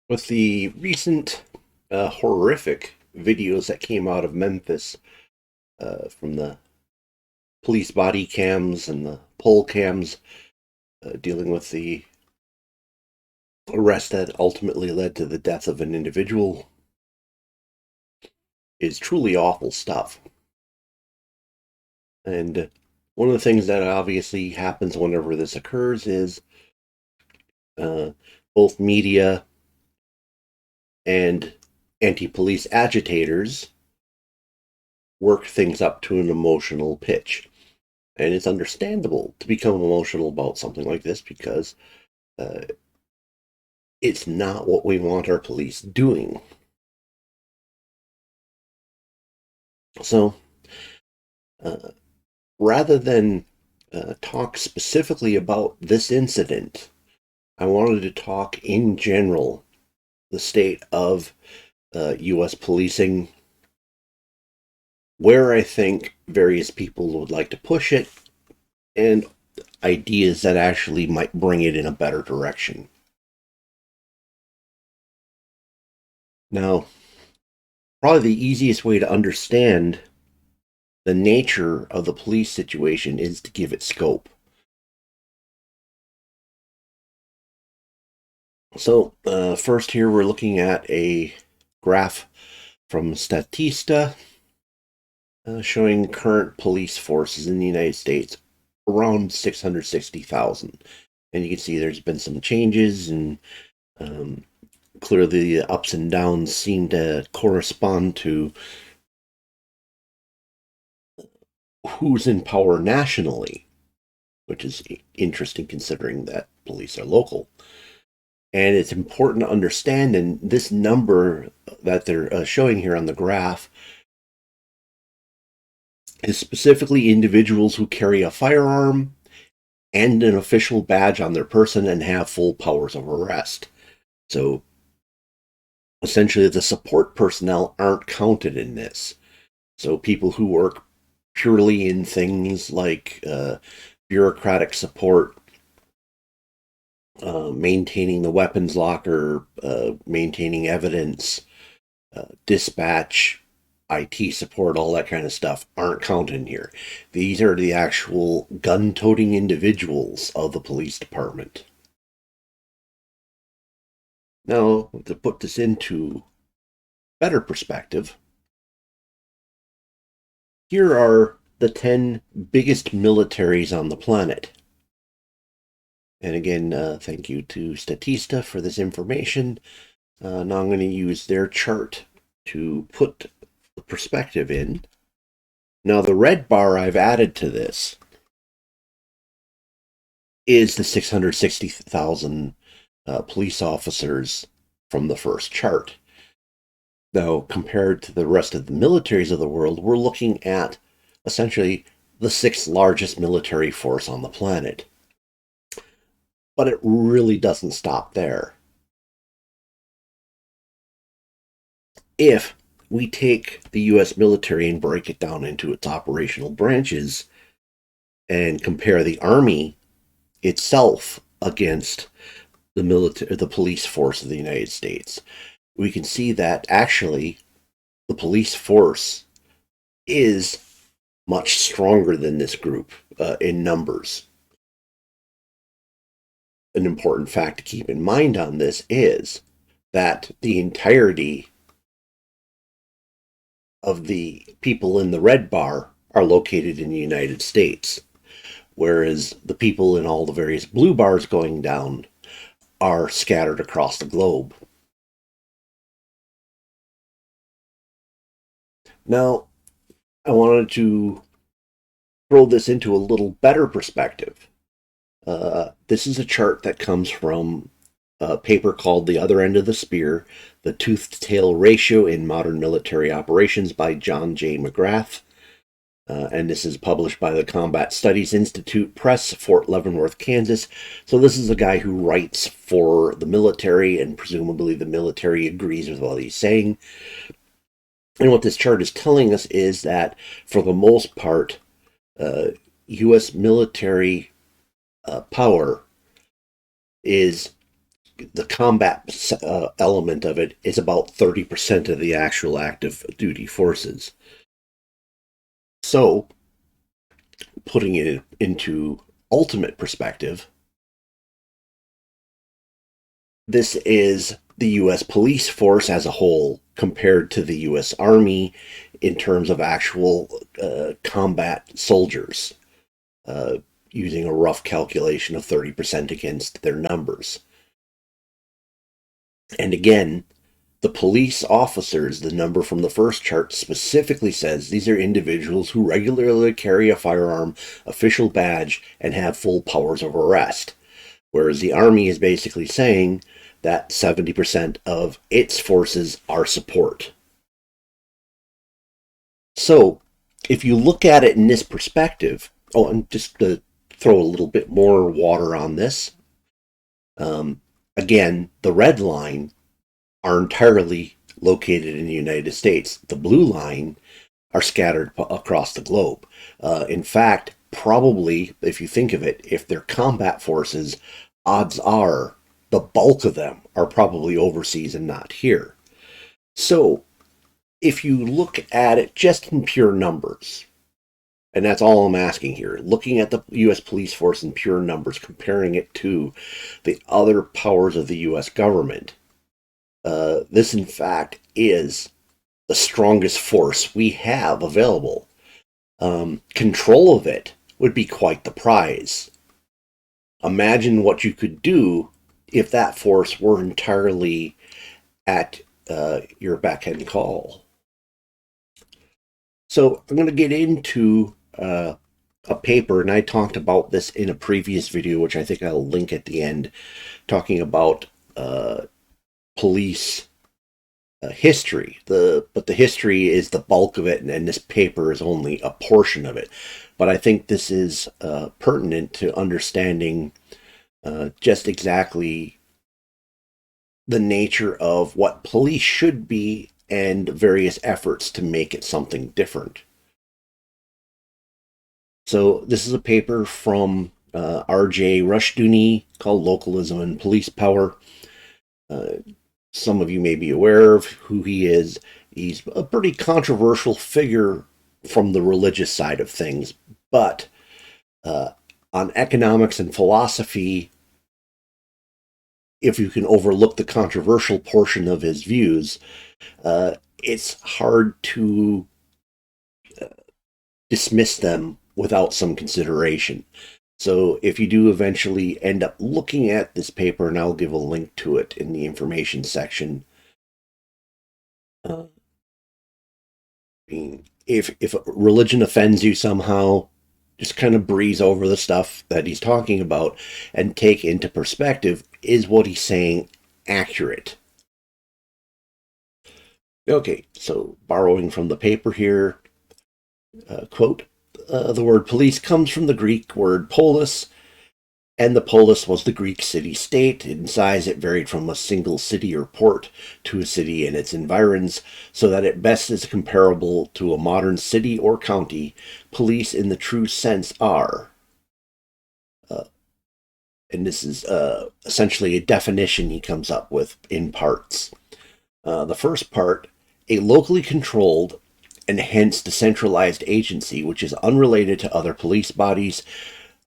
With the recent horrific videos that came out of Memphis from the police body cams and the poll cams dealing with the arrest that ultimately led to the death of an individual is truly awful stuff. And one of the things that obviously happens whenever this occurs is uh, both media and anti-police agitators work things up to an emotional pitch. And it's understandable to become emotional about something like this because uh, it's not what we want our police doing. So uh, rather than talk specifically about this incident, I wanted to talk in general the state of U.S. policing, where I think various people would like to push it, and ideas that actually might bring it in a better direction. Now, probably the easiest way to understand the nature of the police situation is to give it scope. So, first here we're looking at a graph from Statista showing current police forces in the United States around 660,000. And you can see there's been some changes, and um, clearly the ups and downs seem to correspond to who's in power nationally, which is interesting considering that police are local. And it's important to understand, and this number that they're showing here on the graph is specifically individuals who carry a firearm and an official badge on their person and have full powers of arrest. So essentially, the support personnel aren't counted in this. So people who work purely in things like bureaucratic support, maintaining the weapons locker, maintaining evidence, dispatch, IT support, all that kind of stuff aren't counted in here. These are the actual gun toting individuals of the police department. Now, to put this into better perspective, here are the 10 biggest militaries on the planet. And again, thank you to Statista for this information. Now I'm going to use their chart to put the perspective in. Now, the red bar I've added to this is the 660,000 police officers from the first chart. Now, compared to the rest of the militaries of the world, we're looking at essentially the sixth largest military force on the planet. But it really doesn't stop there. If we take the US military and break it down into its operational branches and compare the Army itself against the police force of the United States, we can see that actually the police force is much stronger than this group in numbers. An important fact to keep in mind on this is that the entirety of the people in the red bar are located in the United States, whereas the people in all the various blue bars going down are scattered across the globe. Now, I wanted to throw this into a little better perspective. This is a chart that comes from a paper called The Other End of the Spear, The Tooth-to-Tail Ratio in Modern Military Operations by John J. McGrath. And this is published by the Combat Studies Institute Press, Fort Leavenworth, Kansas. So this is a guy who writes for the military, and presumably the military agrees with what he's saying. And what this chart is telling us is that, for the most part, U.S. military power is the combat element of it is about 30% of the actual active duty forces. So, putting it into ultimate perspective, this is the U.S. police force as a whole compared to the U.S. Army in terms of actual combat soldiers, using a rough calculation of 30% against their numbers. And again, the police officers, the number from the first chart specifically says these are individuals who regularly carry a firearm, official badge, and have full powers of arrest. Whereas the Army is basically saying that 70% of its forces are support. So, if you look at it in this perspective, and just to throw a little bit more water on this, again, the red line are entirely located in the United States. The blue line are scattered across the globe. In fact, probably, if you think of it, if they're combat forces, odds are the bulk of them are probably overseas and not here. So, if you look at it just in pure numbers, and that's all I'm asking here, looking at the U.S. police force in pure numbers, comparing it to the other powers of the U.S. government, this in fact is the strongest force we have available. Control of it would be quite the prize. Imagine what you could do if that force were entirely at your beck and call. So I'm going to get into a paper, and I talked about this in a previous video, which I think I'll link at the end, talking about police history. But the history is the bulk of it, and this paper is only a portion of it. But I think this is pertinent to understanding just exactly the nature of what police should be and various efforts to make it something different. So this is a paper from R.J. Rushdoony called Localism and Police Power. Some of you may be aware of who he is. He's a pretty controversial figure from the religious side of things, but on economics and philosophy, if you can overlook the controversial portion of his views, it's hard to dismiss them without some consideration. So if you do eventually end up looking at this paper, and I'll give a link to it in the information section, if religion offends you somehow, just kind of breeze over the stuff that he's talking about and take into perspective, is what he's saying accurate? Okay, so borrowing from the paper here, quote, the word police comes from the Greek word polis, and the polis was the Greek city-state. In size, it varied from a single city or port to a city and its environs, so that at best is comparable to a modern city or county. Police in the true sense are, and this is essentially a definition he comes up with in parts. The first part, a locally controlled and hence decentralized agency which is unrelated to other police bodies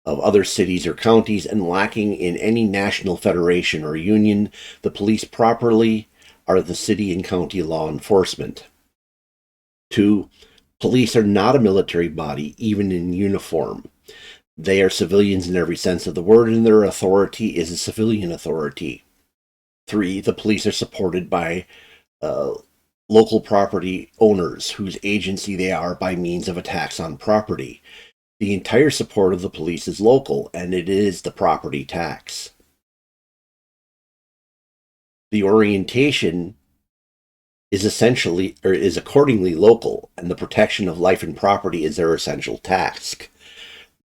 of other cities or counties and lacking in any national federation or union. The police properly are the city and county law enforcement. 2. Police are not a military body, even in uniform. They are civilians in every sense of the word, and their authority is a civilian authority. 3. The police are supported by local property owners, whose agency they are by means of a tax on property. The entire support of the police is local, and it is the property tax. The orientation is accordingly local, and the protection of life and property is their essential task.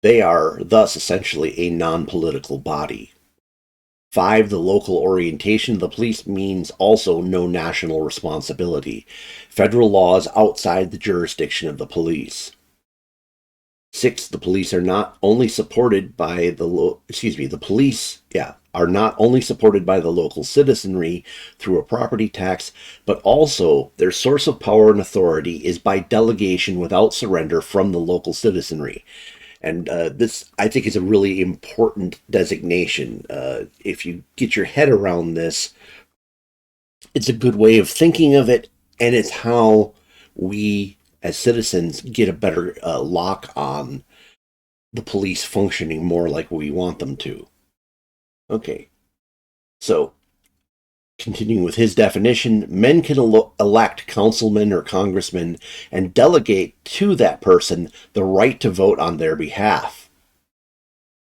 They are thus essentially a non-political body. 5. The local orientation of the police means also no national responsibility. Federal law is outside the jurisdiction of the police. 6. The police are not only supported by the police are not only supported by the local citizenry through a property tax, but also their source of power and authority is by delegation without surrender from the local citizenry. And this, I think, is a really important designation. If you get your head around this, it's a good way of thinking of it, and it's how we as citizens get a better lock on the police functioning more like we want them to. Okay, so continuing with his definition, men can elect councilmen or congressmen and delegate to that person the right to vote on their behalf.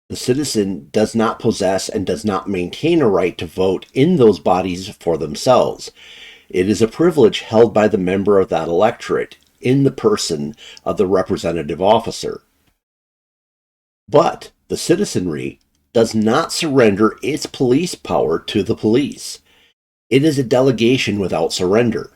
The citizen does not possess and does not maintain a right to vote in those bodies for themselves. It is a privilege held by the member of that electorate in the person of the representative officer. But the citizenry does not surrender its police power to the police. It is a delegation without surrender.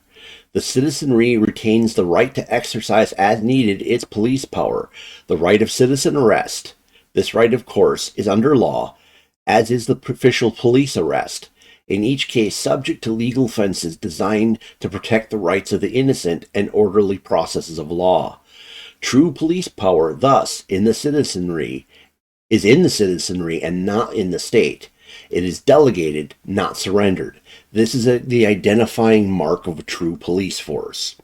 The citizenry retains the right to exercise as needed its police power, the right of citizen arrest. This right, of course, is under law, as is the official police arrest, in each case subject to legal fences designed to protect the rights of the innocent and orderly processes of law. True police power, thus, is in the citizenry and not in the state. It is delegated, not surrendered. This is the identifying mark of a true police force.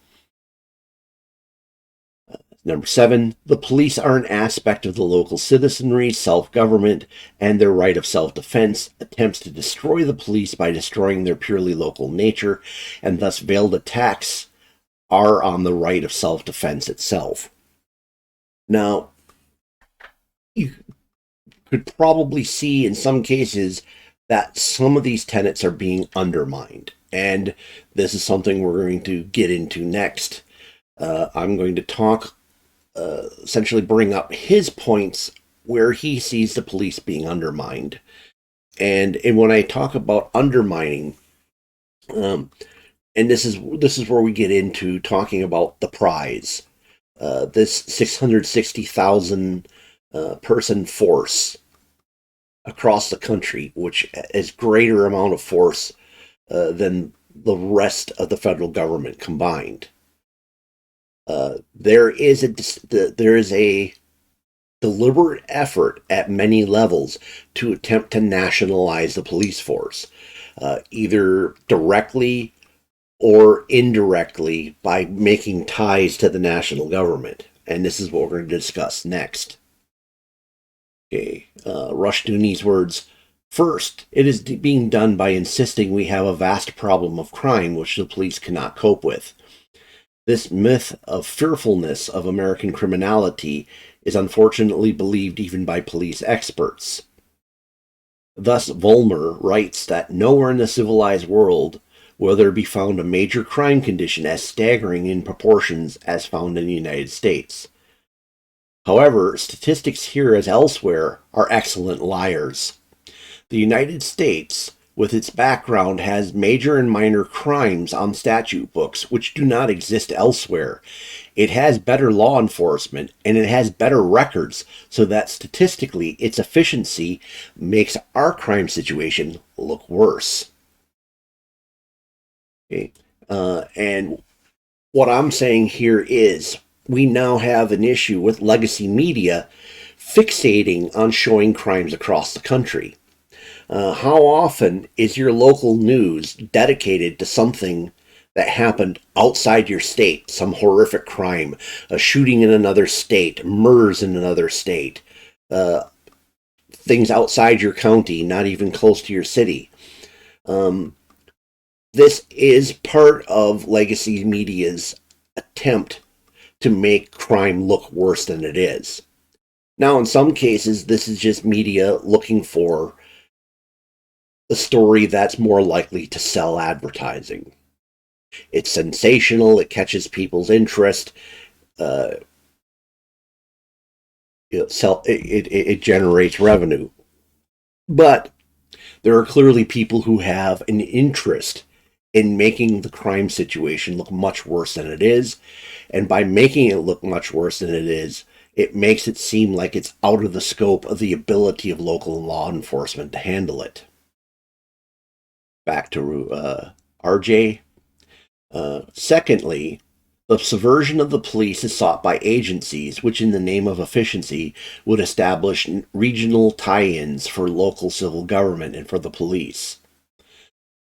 Number 7, the police are an aspect of the local citizenry, self-government, and their right of self-defense. Attempts to destroy the police by destroying their purely local nature, and thus veiled attacks, are on the right of self-defense itself. Now, you could probably see in some cases that some of these tenets are being undermined, and this is something we're going to get into next. I'm going to talk, essentially bring up his points where he sees the police being undermined. And when I talk about undermining, and this is where we get into talking about the prize. This 660,000 person force across the country, which is greater amount of force than the rest of the federal government combined. There is a deliberate effort at many levels to attempt to nationalize the police force, either directly or indirectly by making ties to the national government. And this is what we're going to discuss next. Okay, Rushdoony's words. First, it is being done by insisting we have a vast problem of crime which the police cannot cope with. This myth of fearfulness of American criminality is unfortunately believed even by police experts. Thus, Vollmer writes that nowhere in the civilized world will there be found a major crime condition as staggering in proportions as found in the United States. However, statistics here as elsewhere are excellent liars. The United States, with its background, has major and minor crimes on statute books which do not exist elsewhere. It has better law enforcement, and it has better records, so that statistically its efficiency makes our crime situation look worse. Okay. And what I'm saying here is we now have an issue with legacy media fixating on showing crimes across the country. How often is your local news dedicated to something that happened outside your state, some horrific crime, a shooting in another state, murders in another state, things outside your county, not even close to your city? This is part of legacy media's attempt to make crime look worse than it is. Now, in some cases, this is just media looking for a story that's more likely to sell advertising. It's sensational, it catches people's interest, it generates revenue. But there are clearly people who have an interest in making the crime situation look much worse than it is, and by making it look much worse than it is, it makes it seem like it's out of the scope of the ability of local law enforcement to handle it. Back to RJ. Secondly, the subversion of the police is sought by agencies which, in the name of efficiency, would establish regional tie-ins for local civil government and for the police.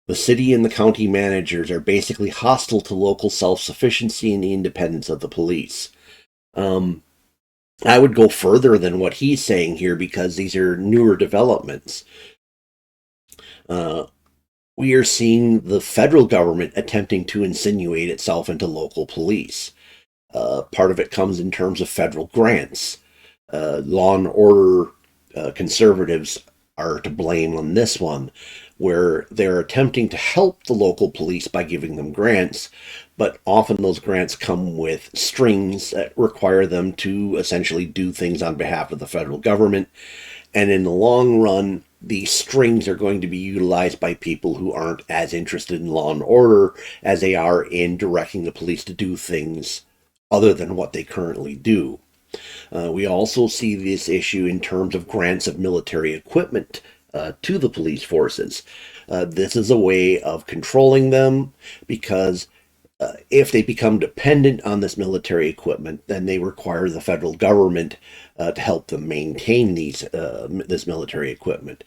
The city and the county managers are basically hostile to local self-sufficiency and the independence of the police. I would go further than what he's saying here because these are newer developments. We are seeing the federal government attempting to insinuate itself into local police. Part of it comes in terms of federal grants. Law and order conservatives are to blame on this one, where they're attempting to help the local police by giving them grants, but often those grants come with strings that require them to essentially do things on behalf of the federal government. And in the long run, these strings are going to be utilized by people who aren't as interested in law and order as they are in directing the police to do things other than what they currently do. We also see this issue in terms of grants of military equipment to the police forces. This is a way of controlling them because if they become dependent on this military equipment, then they require the federal government to help them maintain this military equipment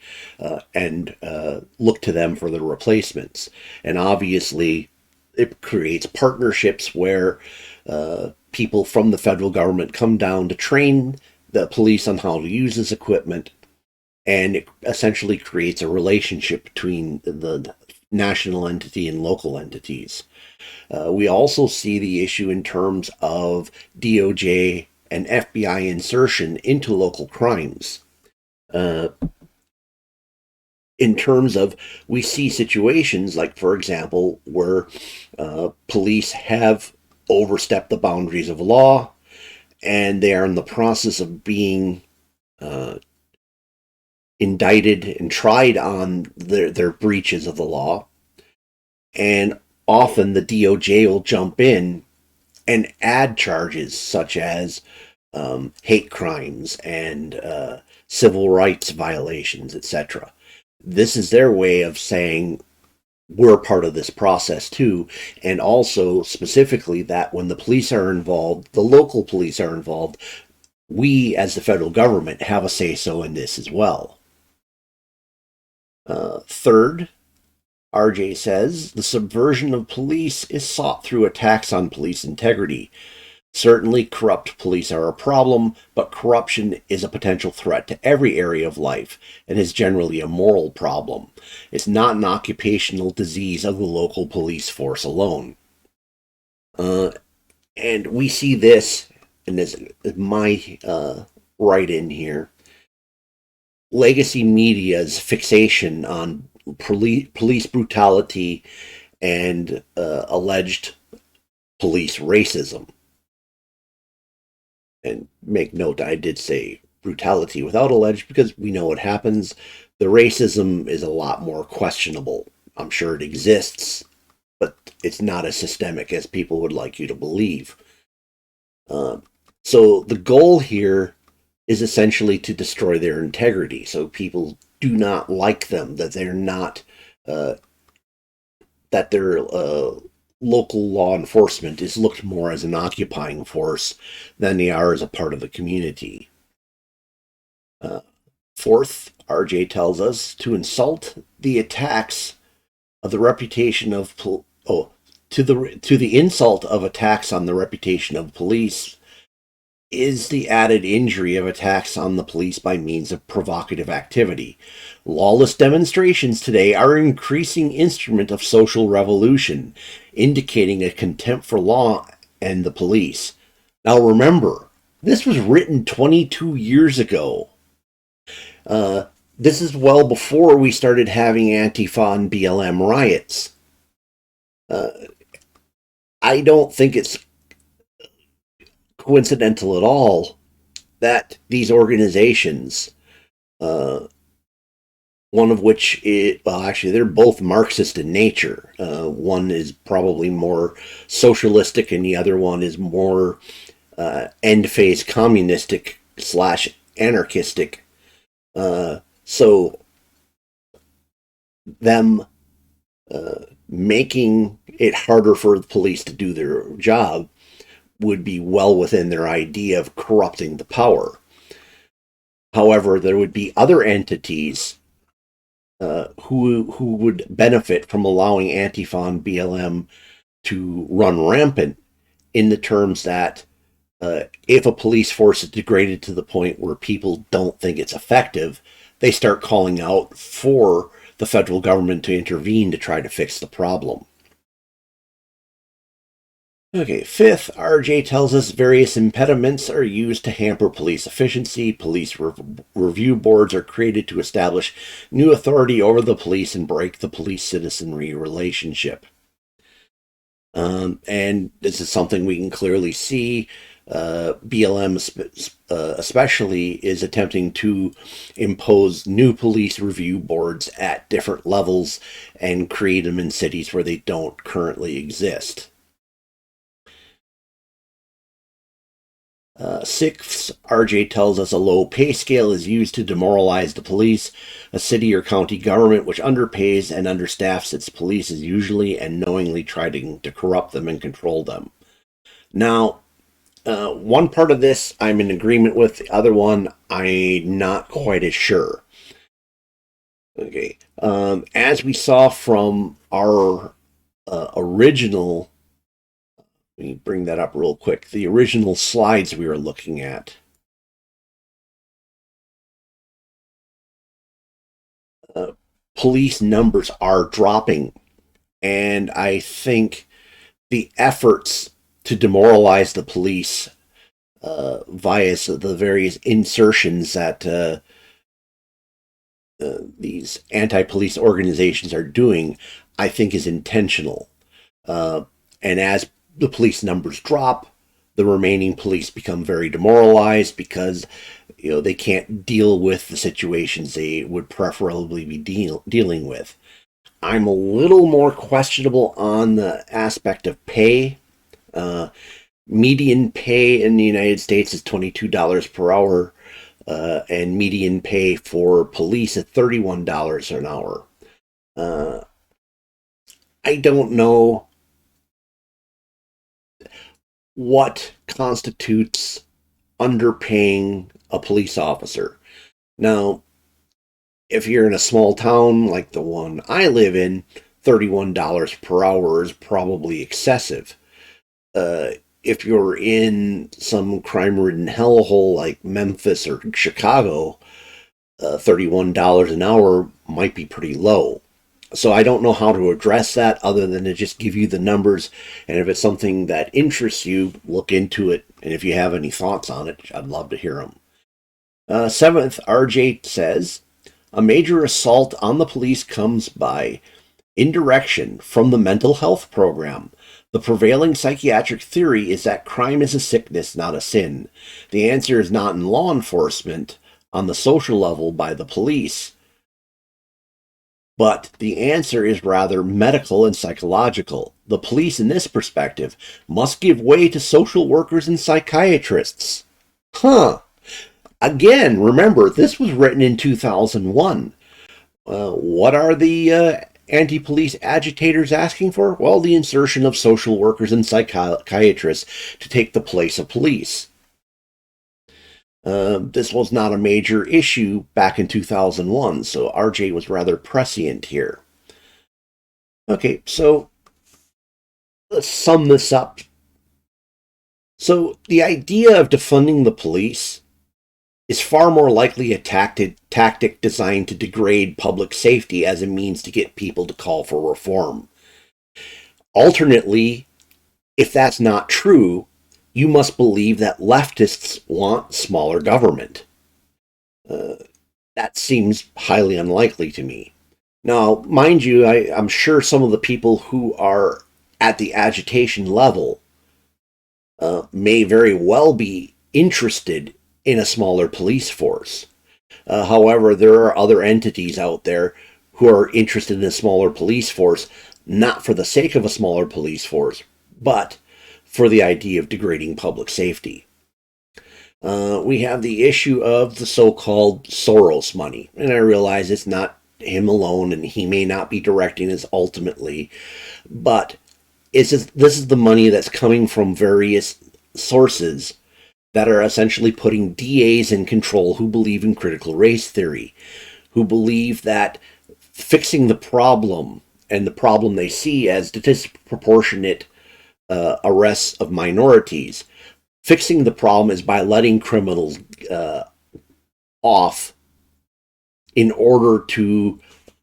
and look to them for the replacements. And obviously, it creates partnerships where people from the federal government come down to train the police on how to use this equipment, and it essentially creates a relationship between the national entity and local entities. We also see the issue in terms of DOJ and FBI insertion into local crimes. In terms of, we see situations like, for example, where police have overstepped the boundaries of law and they are in the process of being indicted and tried on their breaches of the law. And often the DOJ will jump in and add charges such as hate crimes and civil rights violations, etc. This is their way of saying we're part of this process too, and also specifically that when the police are involved, the local police are involved, we as the federal government have a say-so in this as well. Third, RJ says, the subversion of police is sought through attacks on police integrity. Certainly, corrupt police are a problem, but corruption is a potential threat to every area of life and is generally a moral problem. It's not an occupational disease of the local police force alone. And we see this, and this is my write-in here, legacy media's fixation on police brutality and alleged police racism. And make note, I did say brutality without alleged because we know what happens. The racism is a lot more questionable. I'm sure it exists, but it's not as systemic as people would like you to believe. So the goal here is essentially to destroy their integrity, so people do not like them, that they're not, that their local law enforcement is looked more as an occupying force than they are as a part of the community. Fourth, RJ tells us to insult the attacks of the reputation of to the insult of attacks on the reputation of police is the added injury of attacks on the police by means of provocative activity. Lawless demonstrations today are an increasing instrument of social revolution, indicating a contempt for law and the police. Now remember, this was written 22 years ago. This is well before we started having Antifa and BLM riots. I don't think it's coincidental at all that these organizations, one of which is, well, actually, they're both Marxist in nature. One is probably more socialistic and the other one is more end phase communistic slash anarchistic. So them making it harder for the police to do their job would be well within their idea of corrupting the power. However, there would be other entities who would benefit from allowing Antifa and BLM to run rampant, in the terms that if a police force is degraded to the point where people don't think it's effective, they start calling out for the federal government to intervene to try to fix the problem. Okay, fifth, RJ tells us various impediments are used to hamper police efficiency. Police review boards are created to establish new authority over the police and break the police-citizenry relationship. And this is something we can clearly see. BLM especially is attempting to impose new police review boards at different levels and create them in cities where they don't currently exist. Sixth, RJ tells us a low pay scale is used to demoralize the police. A city or county government which underpays and understaffs its police is usually and knowingly trying to corrupt them and control them. Now, one part of this I'm in agreement with. The other one, I'm not quite as sure. Okay. As we saw from our original, let me bring that up real quick, the original slides we were looking at. Police numbers are dropping, and I think the efforts to demoralize the police via the various insertions that these anti-police organizations are doing, I think is intentional. And as the police numbers drop, the remaining police become very demoralized because they can't deal with the situations they would preferably be dealing with. I'm a little more questionable on the aspect of pay. Median pay in the United States is $22 per hour, and median pay for police is $31 an hour. I don't know what constitutes underpaying a police officer. Now, if you're in a small town like the one I live in, $31 per hour is probably excessive. If you're in some crime-ridden hellhole like Memphis or Chicago, $31 an hour might be pretty low. So I don't know how to address that other than to just give you the numbers. And if it's something that interests you, look into it. And if you have any thoughts on it, I'd love to hear them. Seventh, RJ says, a major assault on the police comes by indirection from the mental health program. The prevailing psychiatric theory is that crime is a sickness, not a sin. The answer is not in law enforcement on the social level by the police, but the answer is rather medical and psychological. The police, in this perspective, must give way to social workers and psychiatrists. Again, remember, this was written in 2001. What are the anti-police agitators asking for? Well, the insertion of social workers and psychiatrists to take the place of police. This was not a major issue back in 2001, so RJ was rather prescient here. Okay, so let's sum this up. So the idea of defunding the police is far more likely a tactic designed to degrade public safety as a means to get people to call for reform. Alternately, if that's not true, you must believe that leftists want smaller government. That seems highly unlikely to me. Now, mind you, I'm sure some of the people who are at the agitation level may very well be interested in a smaller police force. However, there are other entities out there who are interested in a smaller police force, not for the sake of a smaller police force, but for the idea of degrading public safety. We have the issue of the so-called Soros money, and I realize it's not him alone, and he may not be directing this ultimately, but this is the money that's coming from various sources that are essentially putting DAs in control who believe in critical race theory, who believe that fixing the problem and the problem they see as disproportionate arrests of minorities, fixing the problem is by letting criminals off in order to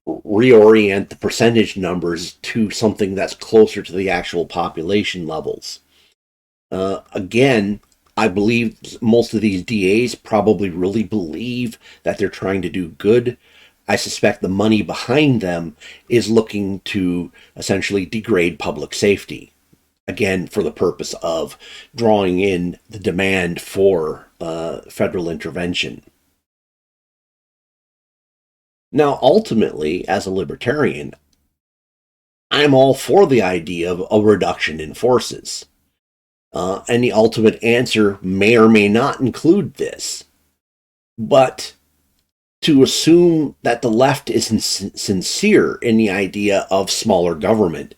reorient the percentage numbers to something that's closer to the actual population levels. Again, I believe most of these DAs probably really believe that they're trying to do good. I suspect the money behind them is looking to essentially degrade public safety. Again, for the purpose of drawing in the demand for federal intervention. Now, ultimately, as a libertarian, I'm all for the idea of a reduction in forces. And the ultimate answer may or may not include this. But to assume that the left is sincere in the idea of smaller government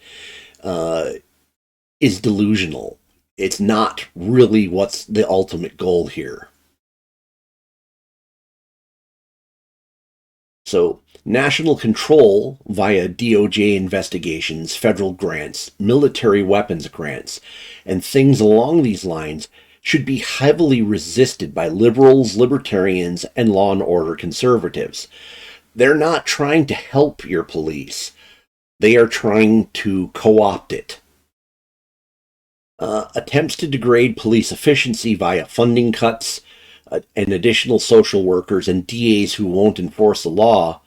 is delusional. It's not really what's the ultimate goal here. So, national control via DOJ investigations, federal grants, military weapons grants, and things along these lines should be heavily resisted by liberals, libertarians, and law and order conservatives. They're not trying to help your police, they are trying to co opt it. Attempts to degrade police efficiency via funding cuts and additional social workers and DAs who won't enforce the law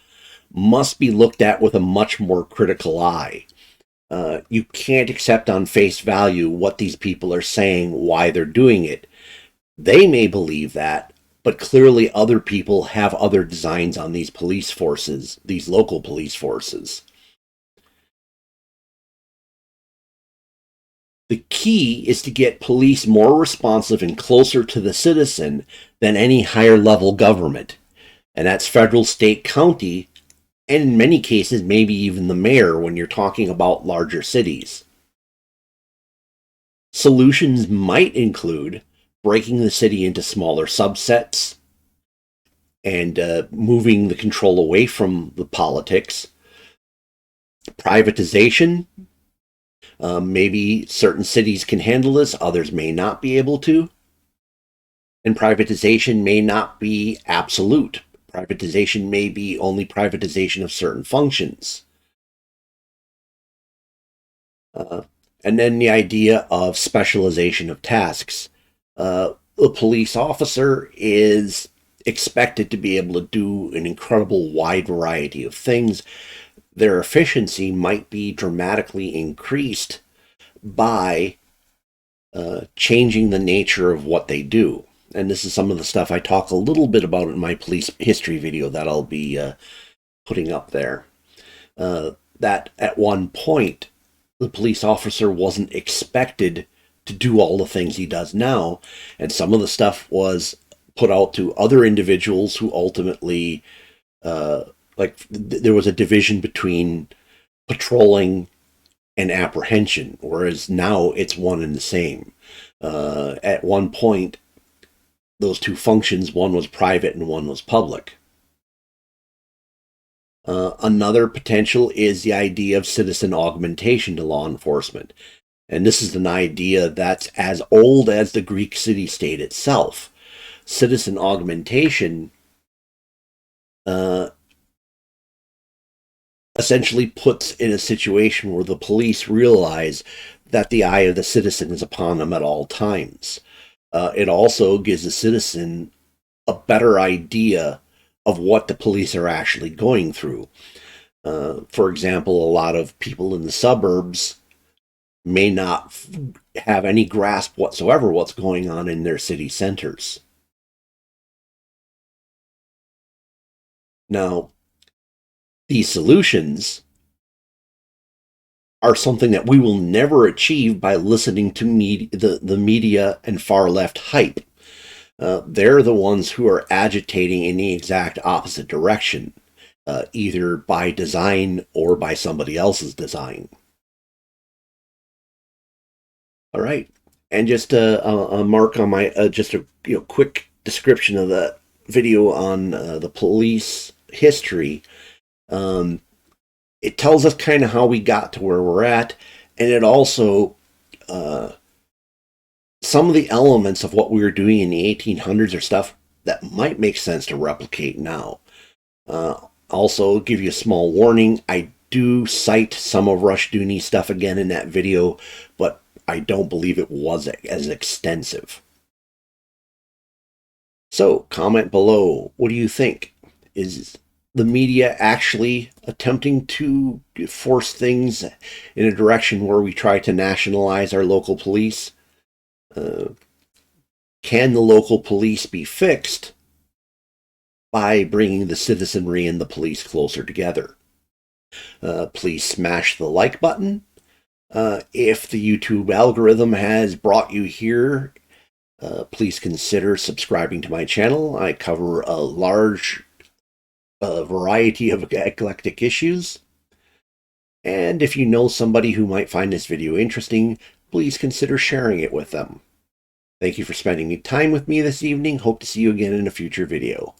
must be looked at with a much more critical eye. You can't accept on face value what these people are saying, why they're doing it. They may believe that, but clearly other people have other designs on these police forces, these local police forces. The key is to get police more responsive and closer to the citizen than any higher level government. And that's federal, state, county, and in many cases, maybe even the mayor when you're talking about larger cities. Solutions might include breaking the city into smaller subsets and moving the control away from the politics. Privatization. Maybe certain cities can handle this, others may not be able to. And privatization may not be absolute. Privatization may be only privatization of certain functions. And then the idea of specialization of tasks. A police officer is expected to be able to do an incredible wide variety of things. Their efficiency might be dramatically increased by changing the nature of what they do. And this is some of the stuff I talk a little bit about in my police history video that I'll be putting up there. That at one point, the police officer wasn't expected to do all the things he does now, and some of the stuff was put out to other individuals who ultimately there was a division between patrolling and apprehension, whereas now it's one and the same. At one point, those two functions, one was private and one was public. Another potential is the idea of citizen augmentation to law enforcement. And this is an idea that's as old as the Greek city-state itself. Citizen augmentation essentially puts in a situation where the police realize that the eye of the citizen is upon them at all times. It also gives the citizen a better idea of what the police are actually going through. For example, a lot of people in the suburbs may not have any grasp whatsoever what's going on in their city centers. Now, these solutions are something that we will never achieve by listening to the media and far left hype. they're the ones who are agitating in the exact opposite direction, either by design or by somebody else's design. All right, and just a mark on my just a quick description of the video on the police history. Um, it tells us kind of how we got to where we're at, and it also some of the elements of what we were doing in the 1800s are stuff that might make sense to replicate now. Also, give you a small warning, I do cite some of Rushdoony's stuff again in that video, but I don't believe it was as extensive. So, comment below. What do you think? Is the media actually attempting to force things in a direction where we try to nationalize our local police? Can the local police be fixed by bringing the citizenry and the police closer together? Please smash the like button. If the YouTube algorithm has brought you here, please consider subscribing to my channel. I cover a large variety of eclectic issues. And if you know somebody who might find this video interesting, please consider sharing it with them. Thank you for spending time with me this evening. Hope to see you again in a future video.